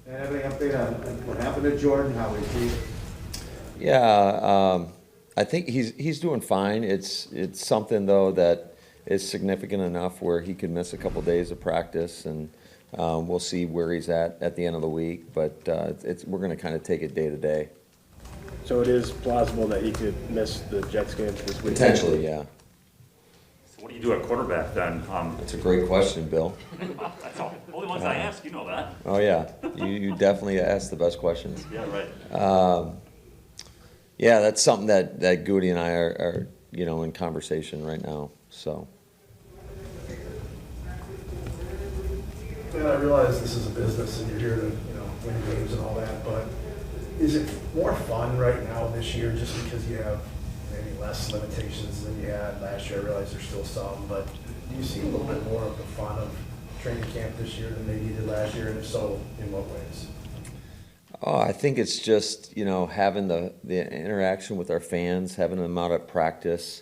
And have any update on what happened to Jordan, how is he? Yeah, I think he's doing fine. It's something though that is significant enough where he could miss a couple days of practice, and we'll see where he's at the end of the week. But we're going to kind of take it day to day. So it is plausible that he could miss the Jets game this week? Potentially, yeah. So what do you do at quarterback then? That's a great question, Bill. That's all. Only ones I ask, you know that. Oh yeah, you definitely ask the best questions. Yeah, right. Yeah, that's something that Goody and I are in conversation right now. So. And I realize this is a business and you're here to, win games and all that, but is it more fun right now this year just because you have maybe less limitations than you had last year? I realize there's still some, but do you see a little bit more of the fun of training camp this year than maybe you did last year? And if so, in what ways? Oh, I think it's just, having the interaction with our fans, having them out at practice.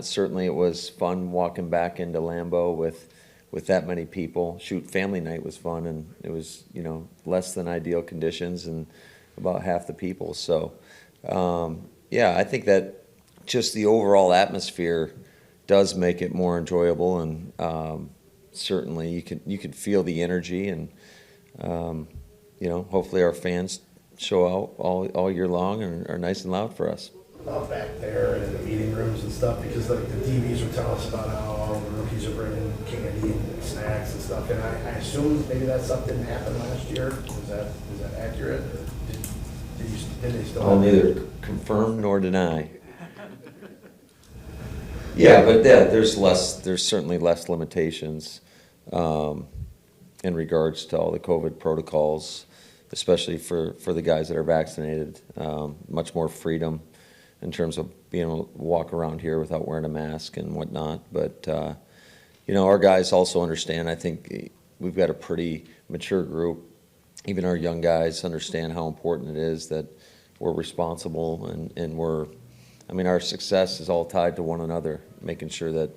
Certainly it was fun walking back into Lambeau with that many people. Shoot, family night was fun, and it was, less than ideal conditions and about half the people. So, yeah, I think that just the overall atmosphere does make it more enjoyable, and certainly you can feel the energy, and hopefully our fans show out all year long and are nice and loud for us. About back there and in the meeting rooms and stuff, because the DBs were telling us about how all the rookies are bringing candy and snacks and stuff, and I assume maybe that stuff didn't happen last year. Is that accurate? Or did they still? I'll neither confirm nor deny. Yeah, but there's certainly less limitations in regards to all the COVID protocols, especially for the guys that are vaccinated. Much more freedom in terms of being able to walk around here without wearing a mask and whatnot. But, our guys also understand. I think we've got a pretty mature group. Even our young guys understand how important it is that we're responsible, and our success is all tied to one another, making sure that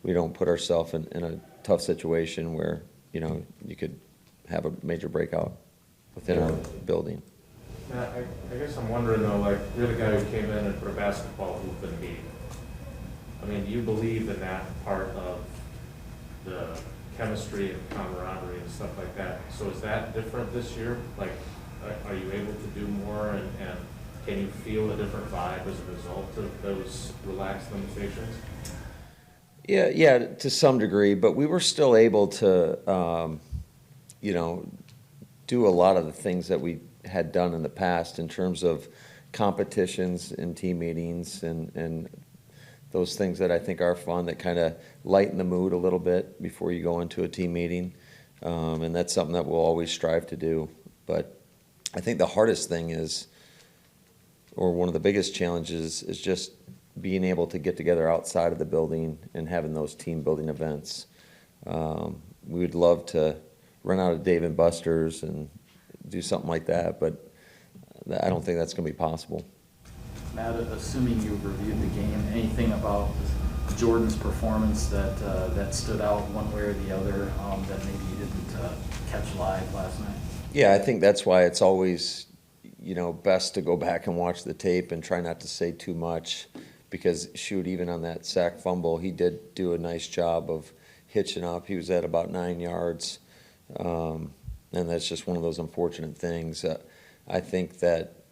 we don't put ourselves in a tough situation where, you could have a major breakout within our building. I guess I'm wondering though, you're the guy who came in and put a basketball hoop in the meeting. Do you believe in that part of the chemistry and camaraderie and stuff like that? So is that different this year? Are you able to do more, and can you feel a different vibe as a result of those relaxed limitations? Yeah, to some degree, but we were still able to, do a lot of the things that we had done in the past in terms of competitions and team meetings and those things that I think are fun, that kind of lighten the mood a little bit before you go into a team meeting. And that's something that we'll always strive to do. But I think the hardest thing is, or one of the biggest challenges, is just being able to get together outside of the building and having those team building events. We would love to run out of Dave & Buster's and do something like that, but I don't think that's going to be possible. Matt, assuming you reviewed the game, anything about Jordan's performance that stood out one way or the other that maybe you didn't catch live last night? Yeah, I think that's why it's always, best to go back and watch the tape and try not to say too much, because shoot, even on that sack fumble, he did do a nice job of hitching up. He was at about 9 yards, and that's just one of those unfortunate things. I think that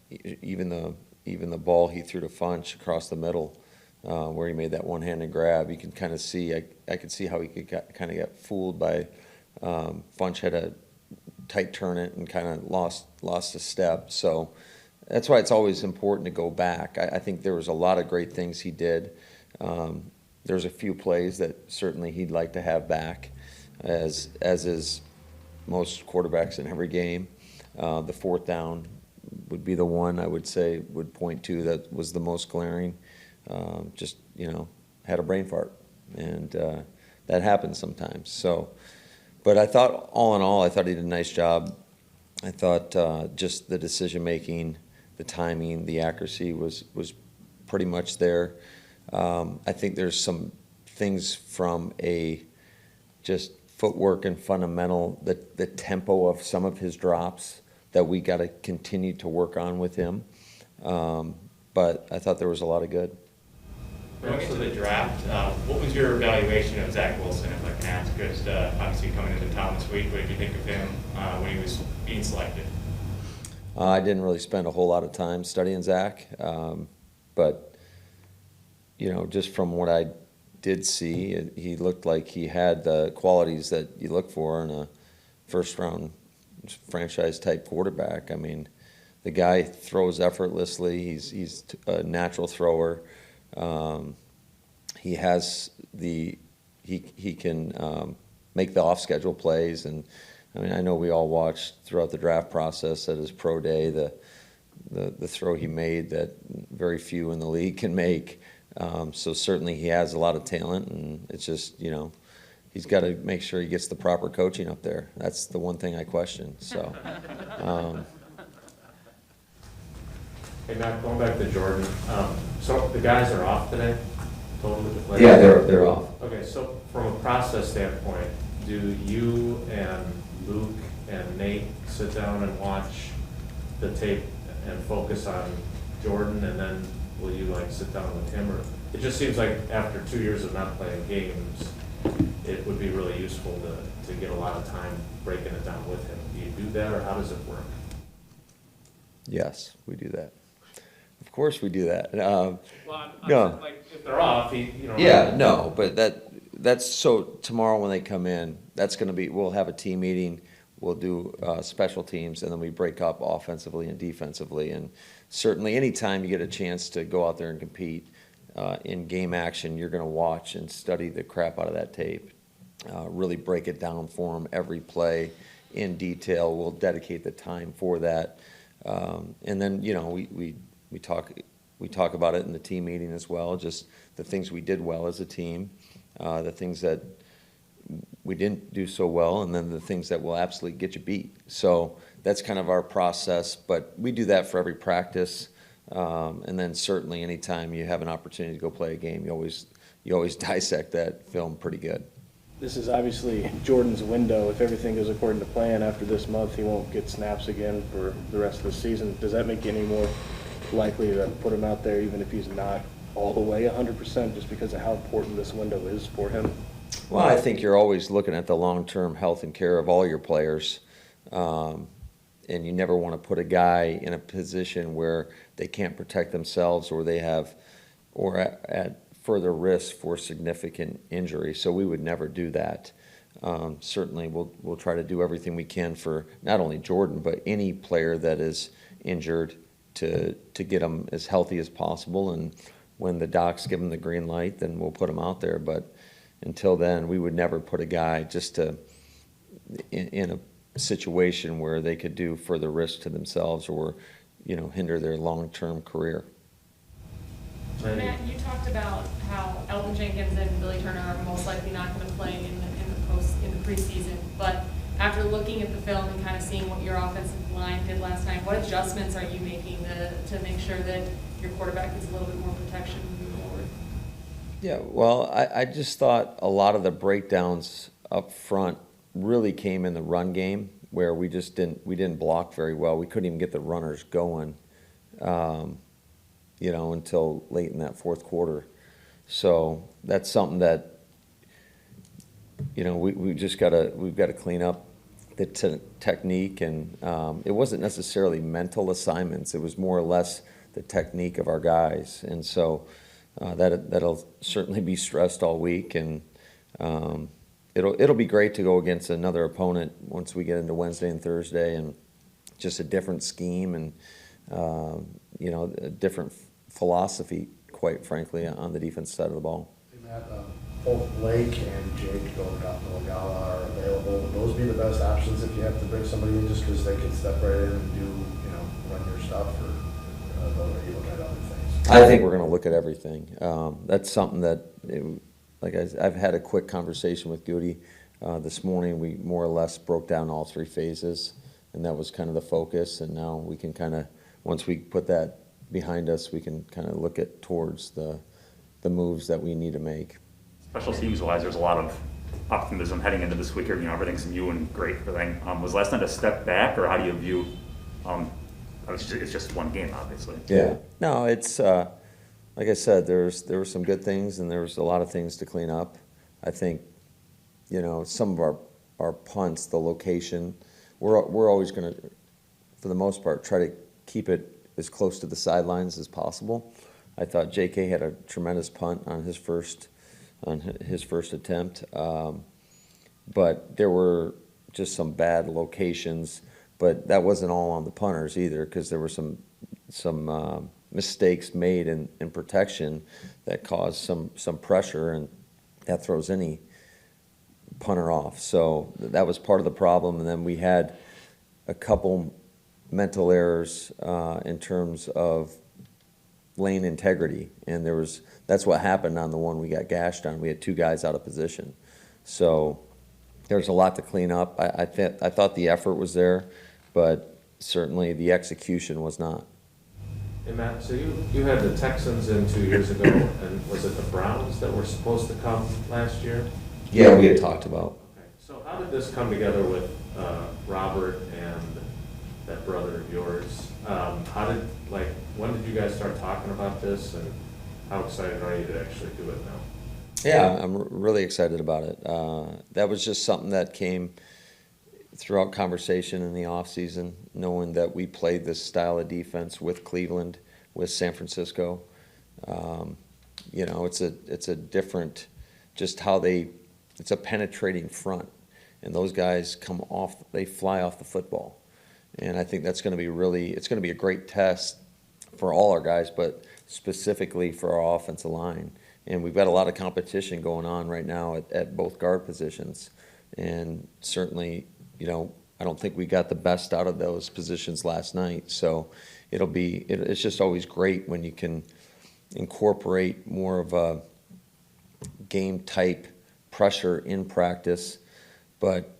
even the ball he threw to Funch across the middle, where he made that one-handed grab, you can kind of see. I could see how he could kind of get fooled by Funch had a tight turn it and kind of lost a step. So that's why it's always important to go back. I think there was a lot of great things he did. There's a few plays that certainly he'd like to have back, as is most quarterbacks in every game. The fourth down would be the one I would say would point to that was the most glaring. Just had a brain fart, and that happens sometimes. So, but I thought all in all, I thought he did a nice job. I thought just the decision making, the timing, the accuracy was pretty much there. I think there's some things from footwork and fundamental, the tempo of some of his drops that we got to continue to work on with him. But I thought there was a lot of good. Going into the draft, what was your evaluation of Zach Wilson, if I can ask? Just obviously coming into town this week, what did you think of him when he was being selected? I didn't really spend a whole lot of time studying Zach, but just from what I did see, he looked like he had the qualities that you look for in a first-round franchise-type quarterback. I mean, the guy throws effortlessly. He's a natural thrower. He has he can make the off-schedule plays, and I mean, I know we all watched throughout the draft process at his pro day the throw he made that very few in the league can make. So certainly he has a lot of talent, and it's just he's got to make sure he gets the proper coaching up there. That's the one thing I question. So. Hey, Matt, going back to Jordan, so the guys are off today, totally? Yeah, they're off. Okay, so from a process standpoint, do you and Luke and Nate sit down and watch the tape and focus on Jordan, and then will you sit down with him? Or it just seems like after 2 years of not playing games, it would be really useful to get a lot of time breaking it down with him. Do you do that, or how does it work? Yes, we do that. Of course we do that. Well, No. If they're off, Yeah, no, but that's so tomorrow when they come in, that's going to be, we'll have a team meeting, we'll do special teams, and then we break up offensively and defensively. And certainly anytime you get a chance to go out there and compete in game action, you're going to watch and study the crap out of that tape, really break it down for them, every play in detail. We'll dedicate the time for that. And then, we talk about it in the team meeting as well, just the things we did well as a team, the things that we didn't do so well, and then the things that will absolutely get you beat. So that's kind of our process, but we do that for every practice. And then certainly anytime you have an opportunity to go play a game, you always dissect that film pretty good. This is obviously Jordan's window. If everything goes according to plan after this month, he won't get snaps again for the rest of the season. Does that make you any more likely to put him out there even if he's not all the way 100%, just because of how important this window is for him? Well, I think you're always looking at the long-term health and care of all your players, and you never want to put a guy in a position where they can't protect themselves or they have, or at further risk for significant injury. So we would never do that. Certainly, we'll try to do everything we can for not only Jordan but any player that is injured to get them as healthy as possible. And when the docs give them the green light, then we'll put them out there. But until then, we would never put a guy just in a situation where they could do further risk to themselves or, hinder their long-term career. Matt, you talked about how Elton Jenkins and Billy Turner are most likely not going to play in the preseason. But after looking at the film and kind of seeing what your offensive line did last night, what adjustments are you making to make sure that your quarterback gets a little bit more protection moving forward? Yeah, well, I just thought a lot of the breakdowns up front really came in the run game, where we didn't block very well. We couldn't even get the runners going, until late in that fourth quarter. So that's something that, we've got to clean up the technique, and it wasn't necessarily mental assignments. It was more or less the technique of our guys, and so that'll certainly be stressed all week, and it'll be great to go against another opponent once we get into Wednesday and Thursday, and just a different scheme and a different philosophy, quite frankly, on the defense side of the ball. Hey, Matt, both Blake and Jake Nogala are available. Would those be the best options if you have to bring somebody in, just because they can step right in and do, run your stuff, or are you looking at other things? I think we're going to look at everything. That's something that, I've had a quick conversation with Goody this morning. We more or less broke down all three phases, and that was kind of the focus. And now we can kind of, once we put that behind us, we can kind of look at towards the moves that we need to make. Special teams wise, there's a lot of optimism heading into this week, or, everything's new and great, everything. Was last night a step back, or how do you view, it's just one game, obviously. Yeah. No, it's, like I said, there were some good things and there was a lot of things to clean up. I think, some of our punts, the location, we're always going to, for the most part, try to keep it as close to the sidelines as possible. I thought JK had a tremendous punt on his first attempt, but there were just some bad locations. But that wasn't all on the punters either, because there were some mistakes made in protection that caused some pressure, and that throws any punter off. So that was part of the problem. And then we had a couple mental errors in terms of lane integrity, and that's what happened on the one we got gashed on. We had 2 guys out of position, so there's a lot to clean up. I thought the effort was there, but certainly the execution was not. Hey Matt, so you had the Texans in 2 years ago, and was it the Browns that were supposed to come last year? Yeah, we had talked about. Okay. So how did this come together with Robert and that brother of yours? When did you guys start talking about this, and how excited are you to actually do it now? Yeah, I'm really excited about it. That was just something that came throughout conversation in the offseason, knowing that we played this style of defense with Cleveland, with San Francisco. It's a different, just how it's a penetrating front, and those guys they fly off the football. And I think that's going to be it's going to be a great test for all our guys, but specifically for our offensive line. And we've got a lot of competition going on right now at both guard positions. And certainly, I don't think we got the best out of those positions last night. So it's just always great when you can incorporate more of a game type pressure in practice, but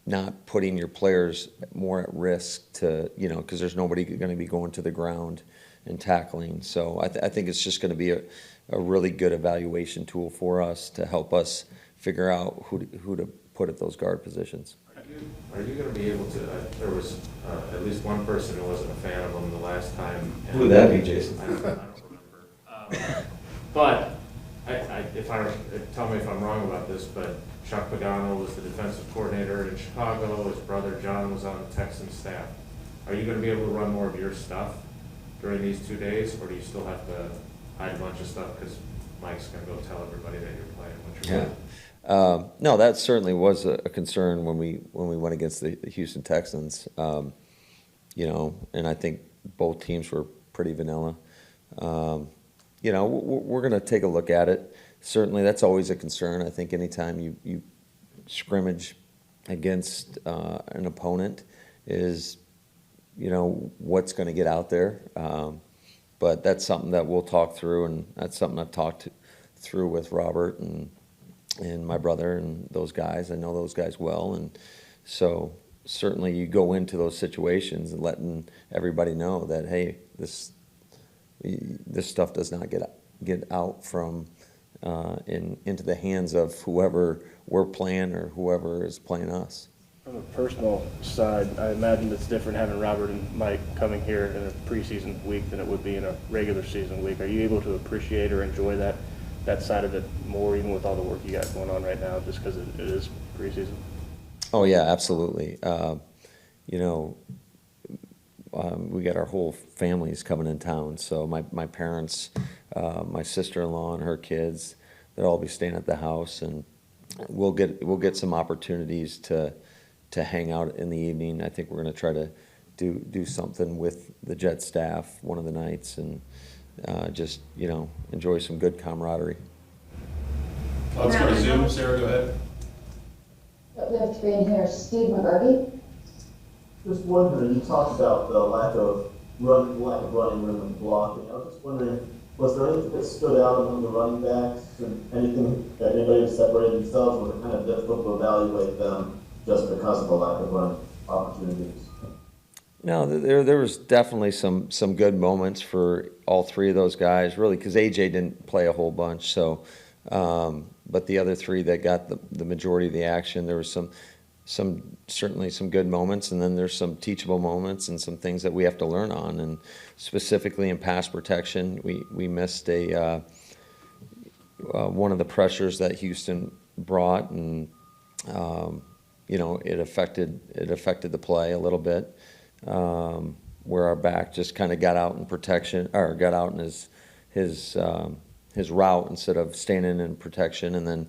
not putting your players more at risk to, because there's nobody going to be going to the ground and tackling. So I think it's just going to be a really good evaluation tool for us to help us figure out who to put at those guard positions. Are you going to be able to, there was at least one person who wasn't a fan of them the last time. Who would that be, Jason? I don't remember. But tell me if I'm wrong about this, but Chuck Pagano was the defensive coordinator in Chicago. His brother John was on the Texans staff. Are you going to be able to run more of your stuff during these 2 days, or do you still have to hide a bunch of stuff because Mike's going to go tell everybody that you're playing what you're doing? No, that certainly was a concern when we went against the Houston Texans. And I think both teams were pretty vanilla. We're going to take a look at it. Certainly, that's always a concern. I think anytime you scrimmage against an opponent is, what's going to get out there. But that's something that we'll talk through, and that's something I've talked through with Robert and my brother and those guys. I know those guys well, and so certainly you go into those situations and letting everybody know that, hey, this stuff does not get out from into the hands of whoever we're playing or whoever is playing us. From a personal side, I imagine it's different having Robert and Mike coming here in a preseason week than it would be in a regular season week. Are you able to appreciate or enjoy that side of it more, even with all the work you got going on right now, just because it is preseason? Oh yeah, absolutely. We got our whole families coming in town. So my parents, my sister-in-law and her kids, they'll all be staying at the house, and we'll get some opportunities to hang out in the evening. I think we're going to try to do something with the Jet staff one of the nights, and just enjoy some good camaraderie. Let's go to Zoom. Sarah, go ahead. We have 3 in here. Steve McGarvey. Just wondering, you talked about the lack of running room and blocking. I was just wondering, was there anything that stood out among the running backs, and anything that anybody was separating themselves, or was it kind of difficult to evaluate them just because of the lack of run opportunities? No, there was definitely some good moments for all 3 of those guys, really, because AJ didn't play a whole bunch. So, but the other three that got the majority of the action, there was certainly some good moments, and then there's some teachable moments and some things that we have to learn on. And specifically in pass protection, we missed one of the pressures that Houston brought, and it affected the play a little bit, where our back just kind of got out in protection, or got out in his route instead of staying in protection. And then,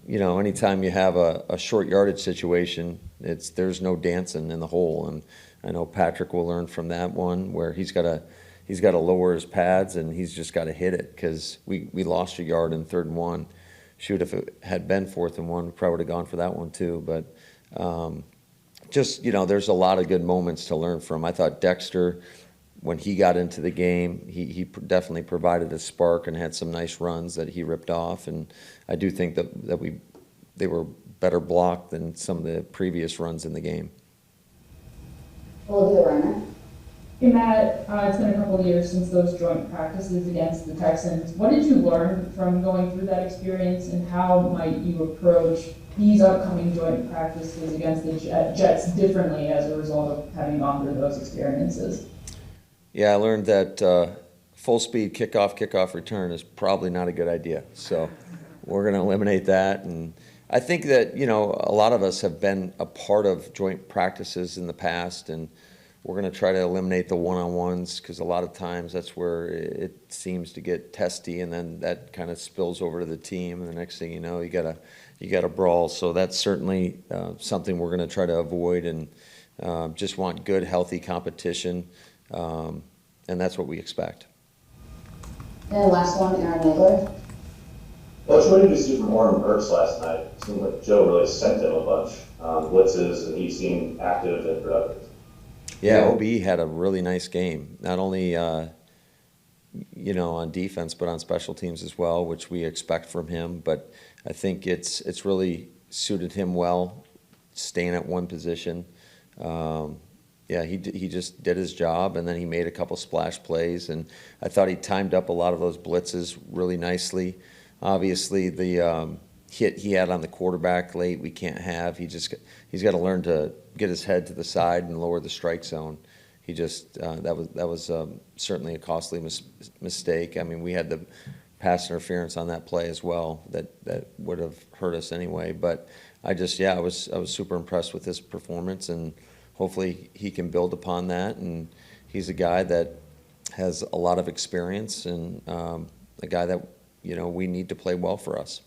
anytime you have a short yardage situation, there's no dancing in the hole. And I know Patrick will learn from that one, where he's got to lower his pads, and he's just got to hit it, because we lost a yard in 3rd and 1. Shoot, if it had been 4th and 1, we probably would have gone for that one too. But there's a lot of good moments to learn from. I thought Dexter, when he got into the game, he definitely provided a spark and had some nice runs that he ripped off. And I do think that they were better blocked than some of the previous runs in the game. Olivia Reiner. Hey Matt, it's been a couple of years since those joint practices against the Texans. What did you learn from going through that experience, and how might you approach these upcoming joint practices against the Jets differently as a result of having gone through those experiences? Yeah, I learned that full speed kickoff return is probably not a good idea. So we're going to eliminate that. And I think that, a lot of us have been a part of joint practices in the past, and we're going to try to eliminate the one-on-ones, because a lot of times that's where it seems to get testy, and then that kind of spills over to the team, and the next thing you know, you got a brawl. So that's certainly something we're going to try to avoid, and just want good, healthy competition, and that's what we expect. And the last one, Aaron Nagler. Coach, what did you see from Oren Burks last night? It seemed like Joe really sent him a bunch on blitzes, and he seemed active and productive. Yeah, OB had a really nice game, not only on defense, but on special teams as well, which we expect from him. But I think it's really suited him well, staying at one position. He just did his job, and then he made a couple splash plays, and I thought he timed up a lot of those blitzes really nicely. Obviously, the hit he had on the quarterback late, we can't have. He's got to learn to get his head to the side and lower the strike zone. He just that was certainly a costly mistake. I mean, we had the pass interference on that play as well that would have hurt us anyway. But I was super impressed with his performance, and hopefully he can build upon that. And he's a guy that has a lot of experience, and a guy that we need to play well for us.